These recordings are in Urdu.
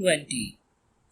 20,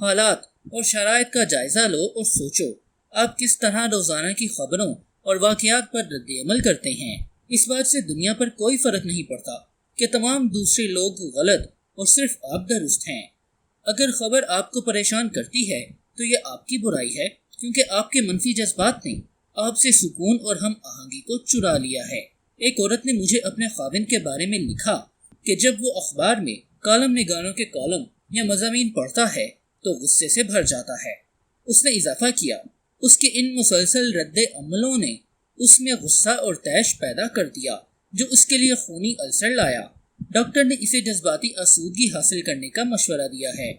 حالات اور شرائط کا جائزہ لو اور سوچو آپ کس طرح روزانہ کی خبروں اور واقعات پر رد عمل کرتے ہیں۔ اس بات سے دنیا پر کوئی فرق نہیں پڑتا کہ تمام دوسرے لوگ غلط اور صرف آپ درست ہیں۔ اگر خبر آپ کو پریشان کرتی ہے تو یہ آپ کی برائی ہے، کیونکہ آپ کے منفی جذبات نے آپ سے سکون اور ہم آہنگی کو چرا لیا ہے۔ ایک عورت نے مجھے اپنے خاوند کے بارے میں لکھا کہ جب وہ اخبار میں کالم نگاروں کے کالم یا مضامین پڑھتا ہے تو غصے سے بھر جاتا ہے۔ اس نے اضافہ کیا، اس کے ان مسلسل رد عملوں نے اس میں غصہ اور طیش پیدا کر دیا جو اس کے لیے خونی السر لایا۔ ڈاکٹر نے اسے جذباتی آسودگی حاصل کرنے کا مشورہ دیا ہے۔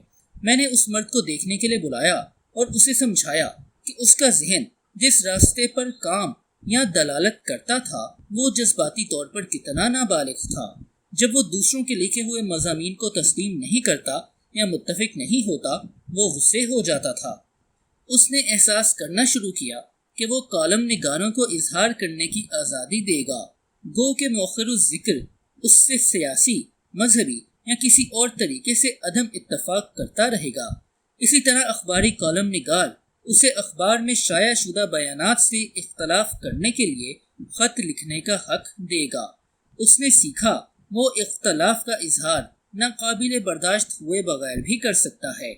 میں نے اس مرد کو دیکھنے کے لیے بلایا اور اسے سمجھایا کہ اس کا ذہن جس راستے پر کام یا دلالت کرتا تھا وہ جذباتی طور پر کتنا نابالغ تھا۔ جب وہ دوسروں کے لکھے ہوئے مضامین کو تسلیم نہیں کرتا یا متفق نہیں ہوتا وہ غصے ہو جاتا تھا۔ اس نے احساس کرنا شروع کیا کہ وہ کالم نگاروں کو اظہار کرنے کی آزادی دے گا، گو کہ مؤخر الذکر اس سے سیاسی، مذہبی یا کسی اور طریقے سے عدم اتفاق کرتا رہے گا۔ اسی طرح اخباری کالم نگار اسے اخبار میں شائع شدہ بیانات سے اختلاف کرنے کے لیے خط لکھنے کا حق دے گا۔ اس نے سیکھا وہ اختلاف کا اظہار ناقابل برداشت ہوئے بغیر بھی کر سکتا ہے۔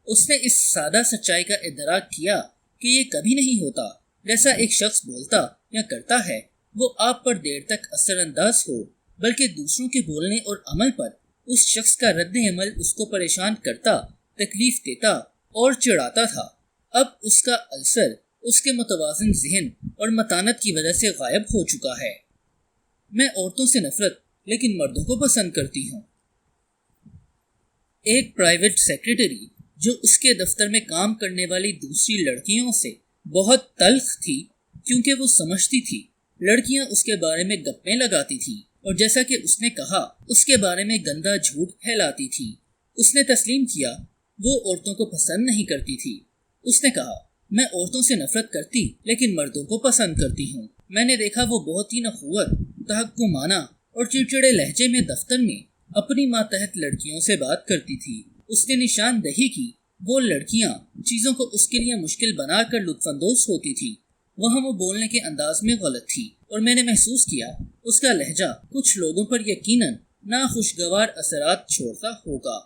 اس نے اس سادہ سچائی کا ادراک کیا کہ یہ کبھی نہیں ہوتا جیسا ایک شخص بولتا یا کرتا ہے وہ آپ پر دیر تک اثر انداز ہو، بلکہ دوسروں کے بولنے اور عمل پر اس شخص کا رد عمل اس کو پریشان کرتا، تکلیف دیتا اور چڑھاتا تھا۔ اب اس کا السر اس کے متوازن ذہن اور متانت کی وجہ سے غائب ہو چکا ہے۔ میں عورتوں سے نفرت لیکن مردوں کو پسند کرتی ہوں۔ ایک پرائیویٹ سیکرٹری جو اس کے دفتر میں کام کرنے والی دوسری لڑکیوں سے بہت تلخ تھی کیونکہ وہ سمجھتی تھی لڑکیاں اس کے بارے میں گپیں لگاتی تھی اور جیسا کہ اس نے کہا اس کے بارے میں گندا جھوٹ پھیلاتی تھی۔ اس نے تسلیم کیا وہ عورتوں کو پسند نہیں کرتی تھی۔ اس نے کہا میں عورتوں سے نفرت کرتی لیکن مردوں کو پسند کرتی ہوں۔ میں نے دیکھا وہ بہت ہی نخوت، تحکمانہ اور چڑچڑے لہجے میں دفتر میں اپنی ماتحت لڑکیوں سے بات کرتی تھی۔ اس نے نشاندہی کی وہ لڑکیاں چیزوں کو اس کے لیے مشکل بنا کر لطف اندوز ہوتی تھی، وہاں وہ بولنے کے انداز میں غلط تھی، اور میں نے محسوس کیا اس کا لہجہ کچھ لوگوں پر یقیناً ناخوشگوار اثرات چھوڑتا ہوگا۔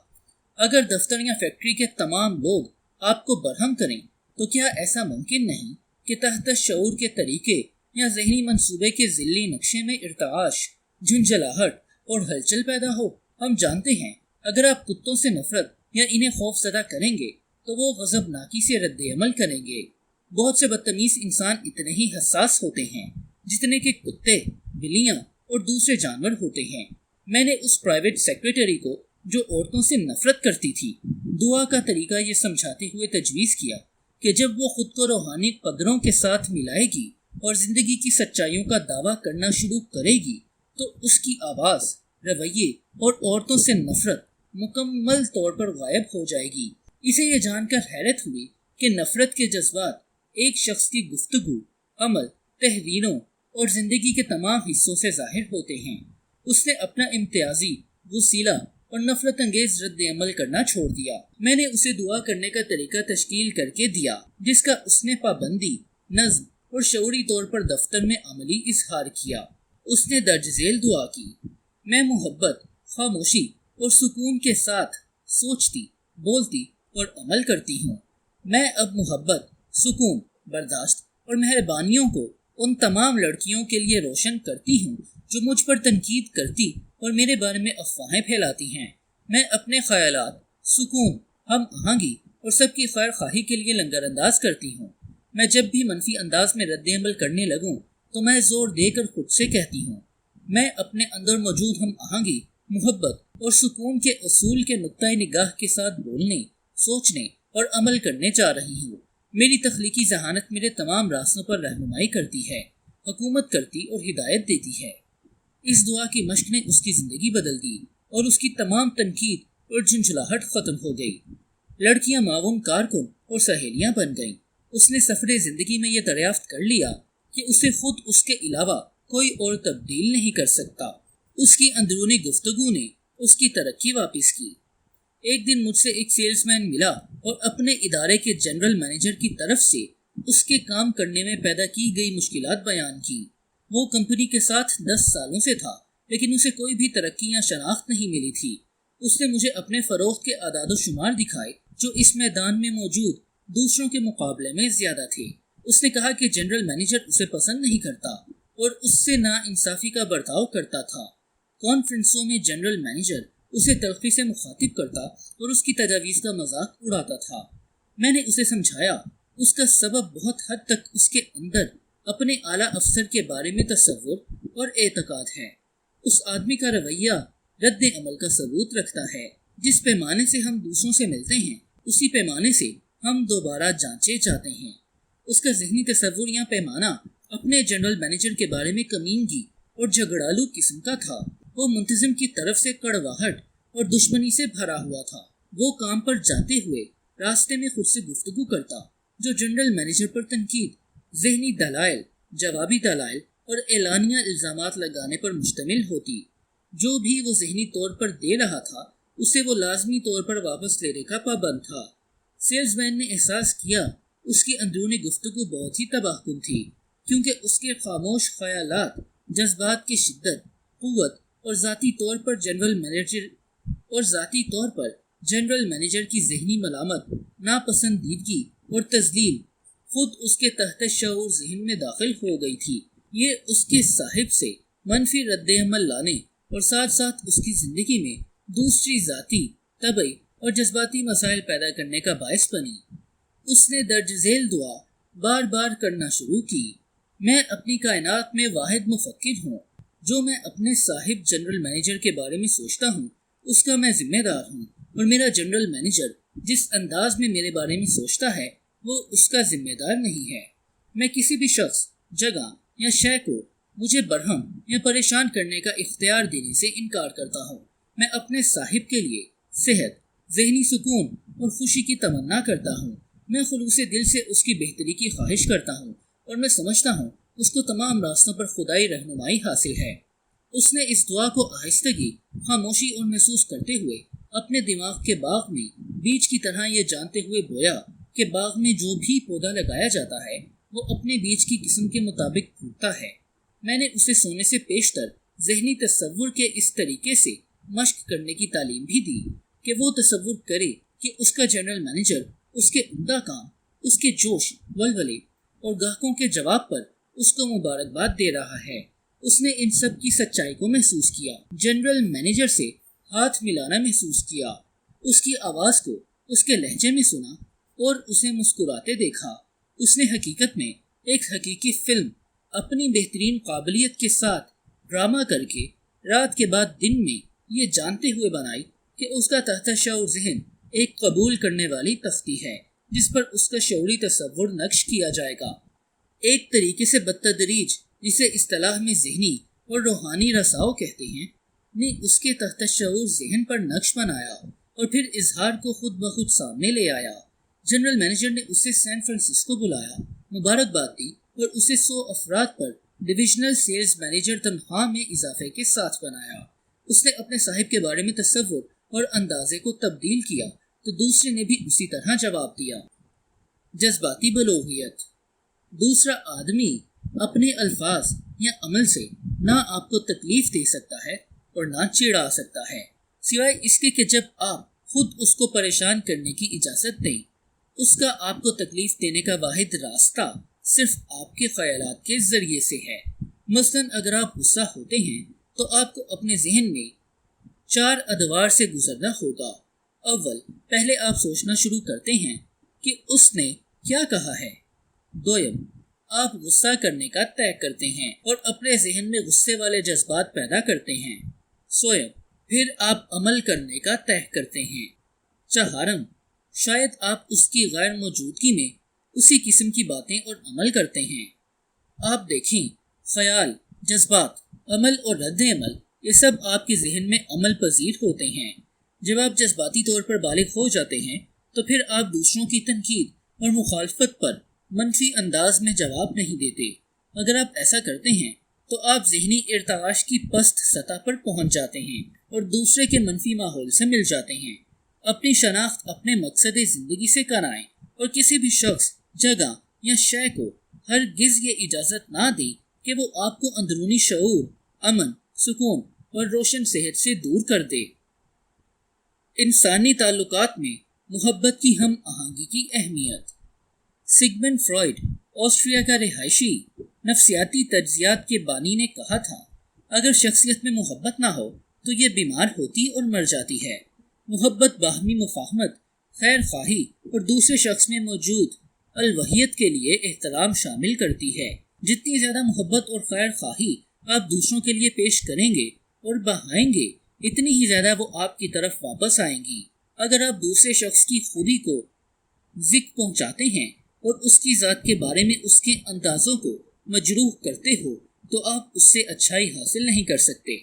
اگر دفتر یا فیکٹری کے تمام لوگ آپ کو برہم کریں تو کیا ایسا ممکن نہیں کہ تحت شعور کے طریقے یا ذہنی منصوبے کے ذلی نقشے میں ارتعاش، جھنجھلاہٹ اور ہلچل پیدا ہو؟ ہم جانتے ہیں اگر آپ کتوں سے نفرت یا انہیں خوف زدہ کریں گے تو وہ غضبناکی سے رد عمل کریں گے۔ بہت سے بدتمیز انسان اتنے ہی حساس ہوتے ہیں جتنے کہ کتے، بلیاں اور دوسرے جانور ہوتے ہیں۔ میں نے اس پرائیویٹ سیکرٹری کو جو عورتوں سے نفرت کرتی تھی دعا کا طریقہ یہ سمجھاتے ہوئے تجویز کیا کہ جب وہ خود کو روحانی قدروں کے ساتھ ملائے گی اور زندگی کی سچائیوں کا دعویٰ کرنا شروع کرے گی تو اس کی آواز، رویے اور عورتوں سے نفرت مکمل طور پر غائب ہو جائے گی۔ اسے یہ جان کر حیرت ہوئی کہ نفرت کے جذبات ایک شخص کی گفتگو، عمل، تحریروں اور زندگی کے تمام حصوں سے ظاہر ہوتے ہیں۔ اس نے اپنا امتیازی، وسیلہ اور نفرت انگیز رد عمل کرنا چھوڑ دیا۔ میں نے اسے دعا کرنے کا طریقہ تشکیل کر کے دیا جس کا اس نے پابندی، نظم اور شعوری طور پر دفتر میں عملی اظہار کیا۔ اس نے درج ذیل دعا کی، میں محبت، خاموشی اور سکون کے ساتھ سوچتی، بولتی اور عمل کرتی ہوں۔ میں اب محبت، سکون، برداشت اور مہربانیوں کو ان تمام لڑکیوں کے لیے روشن کرتی ہوں جو مجھ پر تنقید کرتی اور میرے بارے میں افواہیں پھیلاتی ہیں۔ میں اپنے خیالات، سکون، ہم آہنگی اور سب کی خیر خواہی کے لیے لنگر انداز کرتی ہوں۔ میں جب بھی منفی انداز میں رد عمل کرنے لگوں تو میں زور دے کر خود سے کہتی ہوں میں اپنے اندر موجود ہم آہنگی، محبت اور سکون کے اصول کے نقطۂ نگاہ کے ساتھ بولنے، سوچنے اور عمل کرنے جا رہی ہوں۔ میری تخلیقی ذہانت میرے تمام راستوں پر رہنمائی کرتی ہے، حکومت کرتی اور ہدایت دیتی ہے۔ اس دعا کی مشق نے اس کی زندگی بدل دی اور اس کی تمام تنقید اور جھنجھلاہٹ ختم ہو گئی۔ لڑکیاں معاون کارکن اور سہیلیاں بن گئیں۔ اس نے سفر زندگی میں یہ دریافت کر لیا کہ اسے خود اس کے علاوہ کوئی اور تبدیل نہیں کر سکتا۔ اس کی اندرونی گفتگو نے اس کی ترقی واپس کی۔ ایک دن مجھ سے ایک سیلز مین ملا اور اپنے ادارے کے جنرل مینیجر کی طرف سے اس کے کام کرنے میں پیدا کی گئی مشکلات بیان کی۔ وہ کمپنی کے ساتھ 10 سالوں سے تھا، لیکن اسے کوئی بھی ترقی یا شناخت نہیں ملی تھی۔ اس نے مجھے اپنے فروخت کے اعداد و شمار دکھائے جو اس میدان میں موجود دوسروں کے مقابلے میں زیادہ تھے۔ اس نے کہا کہ جنرل مینیجر اسے پسند نہیں کرتا اور اس سے نا انصافی کا برتاؤ کرتا تھا۔ کانفرنسوں میں جنرل مینیجر اسے تلخی سے مخاطب کرتا اور اس کی تجاویز کا مذاق اڑاتا تھا۔ میں نے اسے سمجھایا اس کا سبب بہت حد تک اس کے اندر اپنے اعلیٰ افسر کے بارے میں تصور اور اعتقاد ہے۔ اس آدمی کا رویہ رد عمل کا ثبوت رکھتا ہے۔ جس پیمانے سے ہم دوسروں سے ملتے ہیں اسی پیمانے سے ہم دوبارہ جانچے جاتے ہیں۔ اس کا ذہنی تصور یا پیمانہ اپنے جنرل مینیجر کے بارے میں کمینگی اور جھگڑالو قسم کا تھا۔ وہ منتظم کی طرف سے کڑواہٹ اور دشمنی سے بھرا ہوا تھا۔ وہ کام پر جاتے ہوئے راستے میں خود سے گفتگو کرتا جو جنرل مینیجر پر تنقید، ذہنی دلائل، جوابی دلائل اور اعلانیہ الزامات لگانے پر مشتمل ہوتی۔ جو بھی وہ ذہنی طور پر دے رہا تھا اسے وہ لازمی طور پر واپس لینے کا پابند تھا۔ سیلز مین نے احساس کیا اس کی اندرونی گفتگو بہت ہی تباہ کن تھی، کیونکہ اس کے خاموش خیالات، جذبات کی شدت، قوت اور ذاتی طور پر جنرل مینیجر کی ذہنی ملامت، ناپسندیدگی اور تذلیل خود اس کے تحت شعور ذہن میں داخل ہو گئی تھی۔ یہ اس کے صاحب سے منفی رد عمل لانے اور ساتھ ساتھ اس کی زندگی میں دوسری ذاتی، طبعی اور جذباتی مسائل پیدا کرنے کا باعث بنی۔ اس نے درج ذیل دعا بار بار کرنا شروع کی: میں اپنی کائنات میں واحد مفکر ہوں۔ جو میں اپنے صاحب جنرل مینیجر کے بارے میں سوچتا ہوں اس کا میں ذمہ دار ہوں، اور میرا جنرل مینیجر جس انداز میں میرے بارے میں سوچتا ہے وہ اس کا ذمہ دار نہیں ہے۔ میں کسی بھی شخص، جگہ یا شے کو مجھے برہم یا پریشان کرنے کا اختیار دینے سے انکار کرتا ہوں۔ میں اپنے صاحب کے لیے صحت، ذہنی سکون اور خوشی کی تمنا کرتا ہوں۔ میں خلوص دل سے اس کی بہتری کی خواہش کرتا ہوں اور میں سمجھتا ہوں اس کو تمام راستوں پر خدائی رہنمائی حاصل ہے۔ اس نے اس دعا کو آہستگی، خاموشی اور محسوس کرتے ہوئے اپنے دماغ کے باغ میں بیج کی طرح یہ جانتے ہوئے بویا کہ باغ میں جو بھی پودا لگایا جاتا ہے وہ اپنے بیج کی قسم کے مطابق پھوٹتا ہے۔ میں نے اسے سونے سے پیشتر ذہنی تصور کے اس طریقے سے مشق کرنے کی تعلیم بھی دی کہ وہ تصور کرے کہ اس کا جنرل مینیجر اس کے عمدہ کام، اس کے جوش، ولولے اور گاہکوں کے جواب پر اس کو مبارکباد دے رہا ہے۔ اس نے ان سب کی سچائی کو محسوس کیا، جنرل مینیجر سے ہاتھ ملانا محسوس کیا، اس کی آواز کو اس کے لہجے میں سنا اور اسے مسکراتے دیکھا۔ اس نے حقیقت میں ایک حقیقی فلم اپنی بہترین قابلیت کے ساتھ ڈرامہ کر کے رات کے بعد دن میں یہ جانتے ہوئے بنائی کہ اس کا تحت شعور ذہن ایک قبول کرنے والی تختی ہے جس پر اس کا شعوری تصور نقش کیا جائے گا۔ ایک طریقے سے بتدریج، جسے اصطلاح میں ذہنی اور روحانی رساؤ کہتے ہیں، نے اس کے تحت شعور ذہن پر نقش بنایا اور پھر اظہار کو خود بخود سامنے لے آیا۔ جنرل مینیجر نے اسے سین فرانسسکو بلایا، مبارکباد دی اور اسے 100 افراد پر ڈویژنل سیلز مینیجر تنخواہ میں اضافے کے ساتھ بنایا۔ اس نے اپنے صاحب کے بارے میں تصور اور اندازے کو تبدیل کیا تو دوسرے نے بھی اسی طرح جواب دیا۔ جذباتی بلوغیت: دوسرا آدمی اپنے الفاظ یا عمل سے نہ آپ کو تکلیف دے سکتا ہے اور نہ چڑھا سکتا ہے، سوائے اس کے کہ جب آپ خود اس کو پریشان کرنے کی اجازت دیں۔ اس کا آپ کو تکلیف دینے کا واحد راستہ صرف آپ کے خیالات کے ذریعے سے ہے۔ مثلاً اگر آپ غصہ ہوتے ہیں تو آپ کو اپنے ذہن میں 4 ادوار سے گزرنا ہوگا۔ اول، پہلے آپ سوچنا شروع کرتے ہیں کہ اس نے کیا کہا ہے۔ دوم، آپ غصہ کرنے کا طے کرتے ہیں اور اپنے ذہن میں غصے والے جذبات پیدا کرتے ہیں۔ سوم، پھر آپ عمل کرنے کا طے کرتے ہیں۔ چہارم، شاید آپ اس کی غیر موجودگی میں اسی قسم کی باتیں اور عمل کرتے ہیں۔ آپ دیکھیں، خیال، جذبات، عمل اور رد عمل، یہ سب آپ کے ذہن میں عمل پذیر ہوتے ہیں۔ جب آپ جذباتی طور پر بالغ ہو جاتے ہیں تو پھر آپ دوسروں کی تنقید اور مخالفت پر منفی انداز میں جواب نہیں دیتے۔ اگر آپ ایسا کرتے ہیں تو آپ ذہنی ارتعاش کی پست سطح پر پہنچ جاتے ہیں اور دوسرے کے منفی ماحول سے مل جاتے ہیں۔ اپنی شناخت اپنے مقصد زندگی سے کرائیں اور کسی بھی شخص، جگہ یا شے کو ہرگز یہ اجازت نہ دیں کہ وہ آپ کو اندرونی شعور، امن، سکون اور روشن صحت سے دور کر دے۔ انسانی تعلقات میں محبت کی ہم آہنگی کی اہمیت۔ سگمنڈ فرائیڈ، آسٹریا کا رہائشی، نفسیاتی تجزیات کے بانی نے کہا تھا، اگر شخصیت میں محبت نہ ہو تو یہ بیمار ہوتی اور مر جاتی ہے۔ محبت باہمی مفاہمت، خیر خواہی اور دوسرے شخص میں موجود الوہیت کے لیے احترام شامل کرتی ہے۔ جتنی زیادہ محبت اور خیر خواہی آپ دوسروں کے لیے پیش کریں گے اور بہائیں گے، اتنی ہی زیادہ وہ آپ کی طرف واپس آئیں گی۔ اگر آپ دوسرے شخص کی خوبی کو ذکر پہنچاتے ہیں اور اس کی ذات کے بارے میں اس کے اندازوں کو مجروح کرتے ہو تو آپ اس سے اچھائی حاصل نہیں کر سکتے۔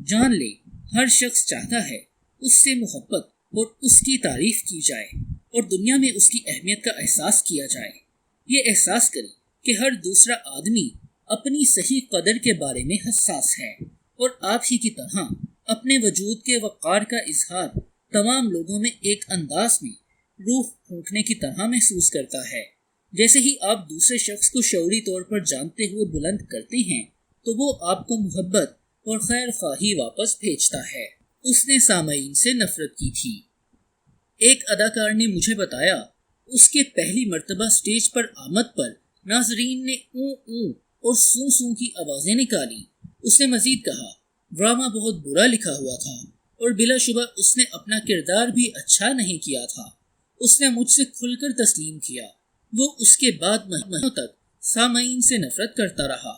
جان لیں، ہر شخص چاہتا ہے اس سے محبت اور اس کی تعریف کی جائے اور دنیا میں اس کی اہمیت کا احساس کیا جائے۔ یہ احساس کریں کہ ہر دوسرا آدمی اپنی صحیح قدر کے بارے میں حساس ہے اور آپ ہی کی طرح اپنے وجود کے وقار کا اظہار تمام لوگوں میں ایک انداز میں روح پھونکنے کی طرح محسوس کرتا ہے۔ جیسے ہی آپ دوسرے شخص کو شعوری طور پر جانتے ہوئے بلند کرتے ہیں تو وہ آپ کو محبت اور خیر خواہی واپس بھیجتا ہے۔ اس نے سامعین سے نفرت کی تھی۔ ایک اداکار نے مجھے بتایا اس کے پہلی مرتبہ سٹیج پر آمد پر ناظرین نے اوں اوں اور سوں سوں کی آوازیں نکالی۔ اس نے مزید کہا، ڈرامہ بہت برا لکھا ہوا تھا اور بلا شبہ اس نے اپنا کردار بھی اچھا نہیں کیا تھا۔ اس نے مجھ سے کھل کر تسلیم کیا۔ وہ اس کے بعد مہینوں تک سامعین سے نفرت کرتا رہا۔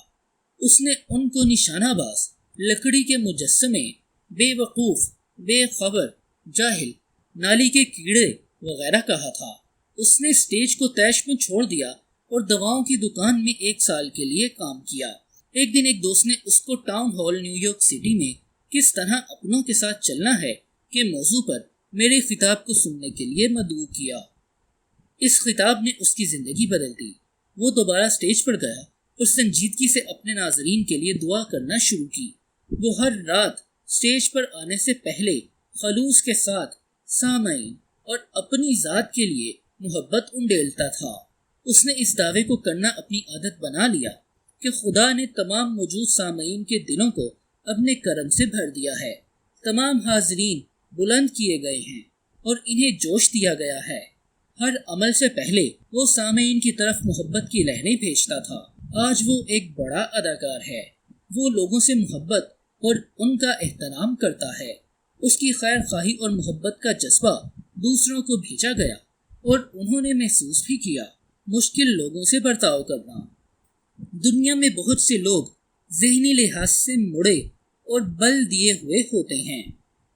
اس نے ان کو نشانہ باز، لکڑی کے مجسمے، بے وقوف، بے خبر، جاہل، نالی کے کیڑے وغیرہ کہا تھا۔ اس نے سٹیج کو طیش میں چھوڑ دیا اور دواؤں کی دکان میں 1 سال کے لیے کام کیا۔ ایک دن ایک دوست نے اس کو town hall new York city میں کس طرح اپنوں کے ساتھ چلنا ہے کے موضوع پر میرے خطاب کو سننے کے لیے مدعو کیا۔ اس خطاب نے اس کی زندگی بدل دی۔ وہ دوبارہ سٹیج پر گیا اور سنجیدگی سے اپنے ناظرین کے لیے دعا کرنا شروع کی۔ وہ ہر رات سٹیج پر آنے سے پہلے خلوص کے ساتھ سامعین اور اپنی ذات کے لیے محبت انڈیلتا تھا۔ اس نے اس دعوے کو کرنا اپنی عادت بنا لیا کہ خدا نے تمام موجود سامعین کے دلوں کو اپنے کرم سے بھر دیا ہے۔ تمام حاضرین بلند کیے گئے ہیں اور انہیں جوش دیا گیا ہے۔ ہر عمل سے پہلے وہ سامعین کی طرف محبت کی لہریں بھیجتا تھا۔ آج وہ ایک بڑا اداکار ہے۔ وہ لوگوں سے محبت اور ان کا احترام کرتا ہے۔ اس کی خیر خواہی اور محبت کا جذبہ دوسروں کو بھیجا گیا اور انہوں نے محسوس بھی کیا۔ مشکل لوگوں سے برتاؤ کرنا۔ دنیا میں بہت سے لوگ ذہنی لحاظ سے مڑے اور بل دیے ہوئے ہوتے ہیں۔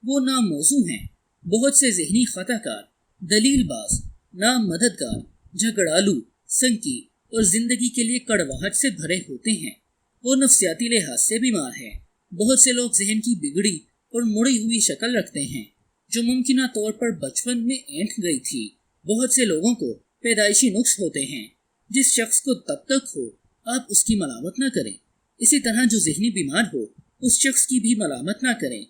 وہ ناموزوں ہیں۔ بہت سے ذہنی خطا کار، دلیل باز، نامددگار، جھگڑالو، سنکی اور زندگی کے لیے کڑواہٹ سے بھرے ہوتے ہیں۔ وہ نفسیاتی لحاظ سے بیمار ہیں۔ بہت سے لوگ ذہن کی بگڑی اور مڑی ہوئی شکل رکھتے ہیں جو ممکنہ طور پر بچپن میں اینٹھ گئی تھی۔ بہت سے لوگوں کو پیدائشی نقص ہوتے ہیں۔ جس شخص کو تب تک ہو آپ اس کی ملامت نہ کریں۔ اسی طرح جو ذہنی بیمار ہو اس شخص کی بھی ملامت نہ کریں۔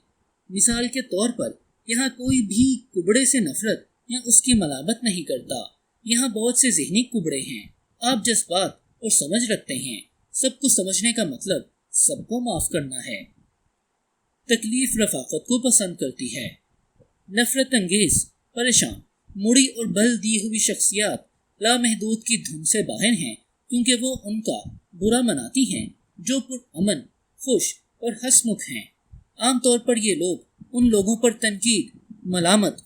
مثال کے طور پر یہاں کوئی بھی کبڑے سے نفرت یا اس کی ملامت نہیں کرتا۔ یہاں بہت سے ذہنی کبڑے ہیں۔ آپ جذبات اور سمجھ رکھتے ہیں۔ سب کو سمجھنے کا مطلب سب کو معاف کرنا ہے۔ تکلیف رفاقت کو پسند کرتی ہے۔ نفرت انگیز، پریشان، مڑی اور بل دی ہوئی شخصیات لامحدود کی دھن سے باہر ہیں کیونکہ وہ ان کا برا مناتی ہیں جو پرامن، خوش اور ہنسمکھ ہیں۔ عام طور پر یہ لوگ ان لوگوں پر تنقید، ملامت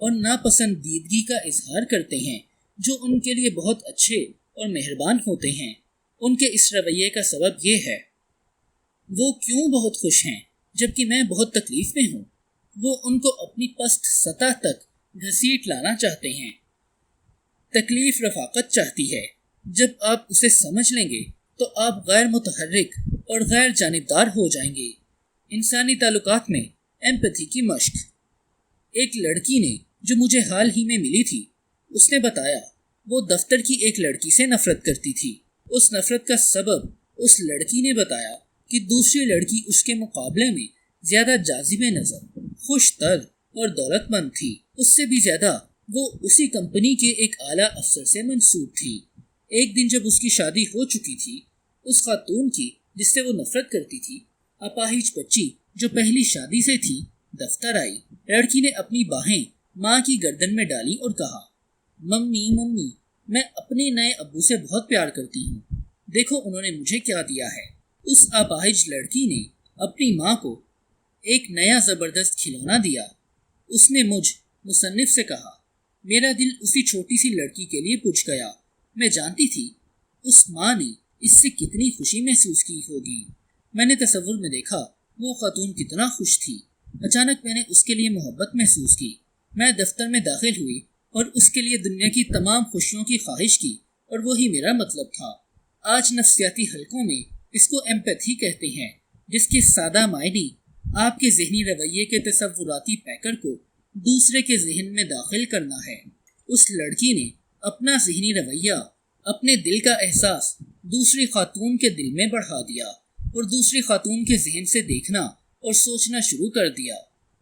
اور ناپسندیدگی کا اظہار کرتے ہیں جو ان کے لیے بہت اچھے اور مہربان ہوتے ہیں۔ ان کے اس رویے کا سبب یہ ہے، وہ کیوں بہت خوش ہیں جبکہ میں بہت تکلیف میں ہوں۔ وہ ان کو اپنی پست سطح تک گھسیٹ لانا چاہتے ہیں۔ تکلیف رفاقت چاہتی ہے۔ جب آپ اسے سمجھ لیں گے تو آپ غیر متحرک اور غیر جانبدار ہو جائیں گے۔ انسانی تعلقات میں ایمپتھی کی مشق۔ ایک لڑکی نے جو مجھے حال ہی میں ملی تھی، اس نے بتایا وہ دفتر کی ایک لڑکی سے نفرت کرتی تھی۔ اس نفرت کا سبب اس لڑکی نے بتایا کہ دوسری لڑکی اس کے مقابلے میں زیادہ جاذب نظر، خوش طرز اور دولت مند تھی، اس سے بھی زیادہ وہ اسی کمپنی کے ایک اعلیٰ افسر سے منسوب تھی۔ ایک دن جب اس کی شادی ہو چکی تھی، اس خاتون کی جس سے وہ نفرت کرتی تھی، اپاہج بچی جو پہلی شادی سے تھی، دفتر آئی۔ لڑکی نے اپنی باہیں ماں کی گردن میں ڈالی اور کہا، ممی ممی، میں اپنے نئے ابو سے بہت پیار کرتی ہوں، دیکھو انہوں نے مجھے کیا دیا ہے۔ اس اپاہج لڑکی نے اپنی ماں کو ایک نیا زبردست کھلونا دیا۔ اس نے مجھ مصنف سے کہا، میرا دل اسی چھوٹی سی لڑکی کے لیے پچ گیا۔ میں جانتی تھی اس ماں نے اس سے کتنی خوشی محسوس کی ہوگی۔ میں نے تصور میں دیکھا وہ خاتون کتنا خوش تھی۔ اچانک میں نے اس کے لیے محبت محسوس کی۔ میں دفتر میں داخل ہوئی اور اس کے لیے دنیا کی تمام خوشیوں کی خواہش کی، اور وہی میرا مطلب تھا۔ آج نفسیاتی حلقوں میں اس کو ایمپیتھی کہتے ہیں، جس کے سادہ معنی آپ کے ذہنی رویے کے تصوراتی پیکر کو دوسرے کے ذہن میں داخل کرنا ہے۔ اس لڑکی نے اپنا ذہنی رویہ، اپنے دل کا احساس دوسری خاتون کے دل میں بڑھا دیا اور دوسری خاتون کے ذہن سے دیکھنا اور سوچنا شروع کر دیا۔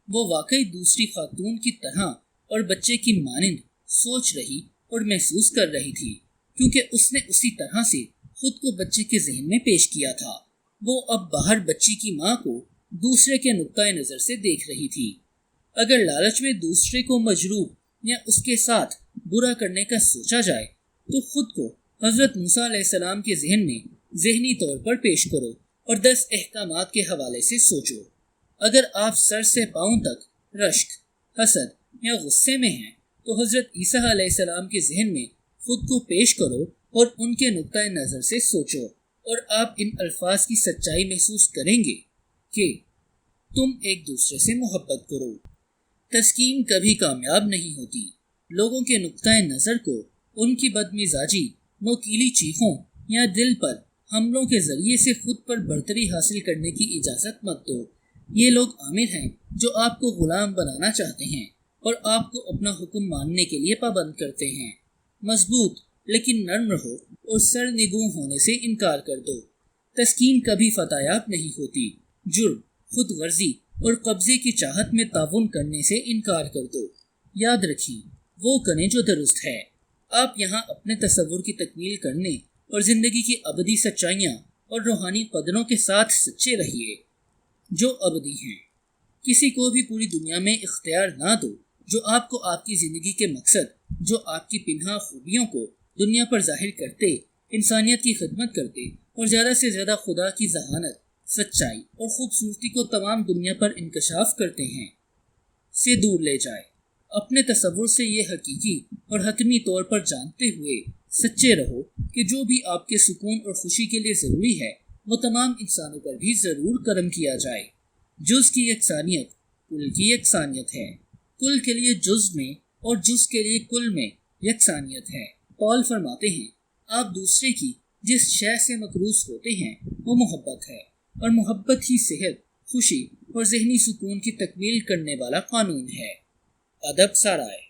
وہ واقعی دوسری خاتون کی طرح اور بچے کی مانند سوچ رہی اور محسوس کر رہی تھی، کیونکہ اس نے اسی طرح سے خود کو بچے کے ذہن میں پیش کیا تھا۔ وہ اب باہر بچی کی ماں کو دوسرے کے نقطۂ نظر سے دیکھ رہی تھی۔ اگر لالچ میں دوسرے کو مجروح یا اس کے ساتھ برا کرنے کا سوچا جائے تو خود کو حضرت موسیٰ علیہ السلام کے ذہن میں ذہنی طور پر پیش کرو اور 10 احکامات کے حوالے سے سوچو۔ اگر آپ سر سے پاؤں تک رشک، حسد یا غصے میں ہیں تو حضرت عیسیٰ علیہ السلام کے ذہن میں خود کو پیش کرو اور ان کے نقطۂ نظر سے سوچو، اور آپ ان الفاظ کی سچائی محسوس کریں گے کہ تم ایک دوسرے سے محبت کرو۔ تسکین کبھی کامیاب نہیں ہوتی۔ لوگوں کے نقطۂ نظر کو ان کی بدمزاجی، نوکیلی چیخوں یا دل پر حملوں کے ذریعے سے خود پر برتری حاصل کرنے کی اجازت مت دو۔ یہ لوگ آمر ہیں جو آپ کو غلام بنانا چاہتے ہیں اور آپ کو اپنا حکم ماننے کے لیے پابند کرتے ہیں۔ مضبوط لیکن نرم رہو اور سر نگوں ہونے سے انکار کر دو۔ تسکین کبھی فتح یاب نہیں ہوتی۔ جرم، خود غرضی اور قبضے کی چاہت میں تعاون کرنے سے انکار کر دو۔ یاد رکھیں، وہ کریں جو درست ہے۔ آپ یہاں اپنے تصور کی تکمیل کرنے اور زندگی کی ابدی سچائیاں اور روحانی قدروں کے ساتھ سچے رہیے جو ابدی ہیں۔ کسی کو بھی پوری دنیا میں اختیار نہ دو جو آپ کو آپ کی زندگی کے مقصد، جو آپ کی پنہا خوبیوں کو دنیا پر ظاہر کرتے، انسانیت کی خدمت کرتے اور زیادہ سے زیادہ خدا کی ذہانت، سچائی اور خوبصورتی کو تمام دنیا پر انکشاف کرتے ہیں، سے دور لے جائے۔ اپنے تصور سے یہ حقیقی اور حتمی طور پر جانتے ہوئے سچے رہو کہ جو بھی آپ کے سکون اور خوشی کے لیے ضروری ہے وہ تمام انسانوں پر بھی ضرور کرم کیا جائے۔ جز کی یکسانیت کل کی یکسانیت ہے۔ کل کے لیے جز میں اور جز کے لیے کل میں یکسانیت ہے۔ پال فرماتے ہیں، آپ دوسرے کی جس شے سے مکروس ہوتے ہیں وہ محبت ہے، اور محبت ہی صحت، خوشی اور ذہنی سکون کی تکمیل کرنے والا قانون ہے۔ ادب سرائے۔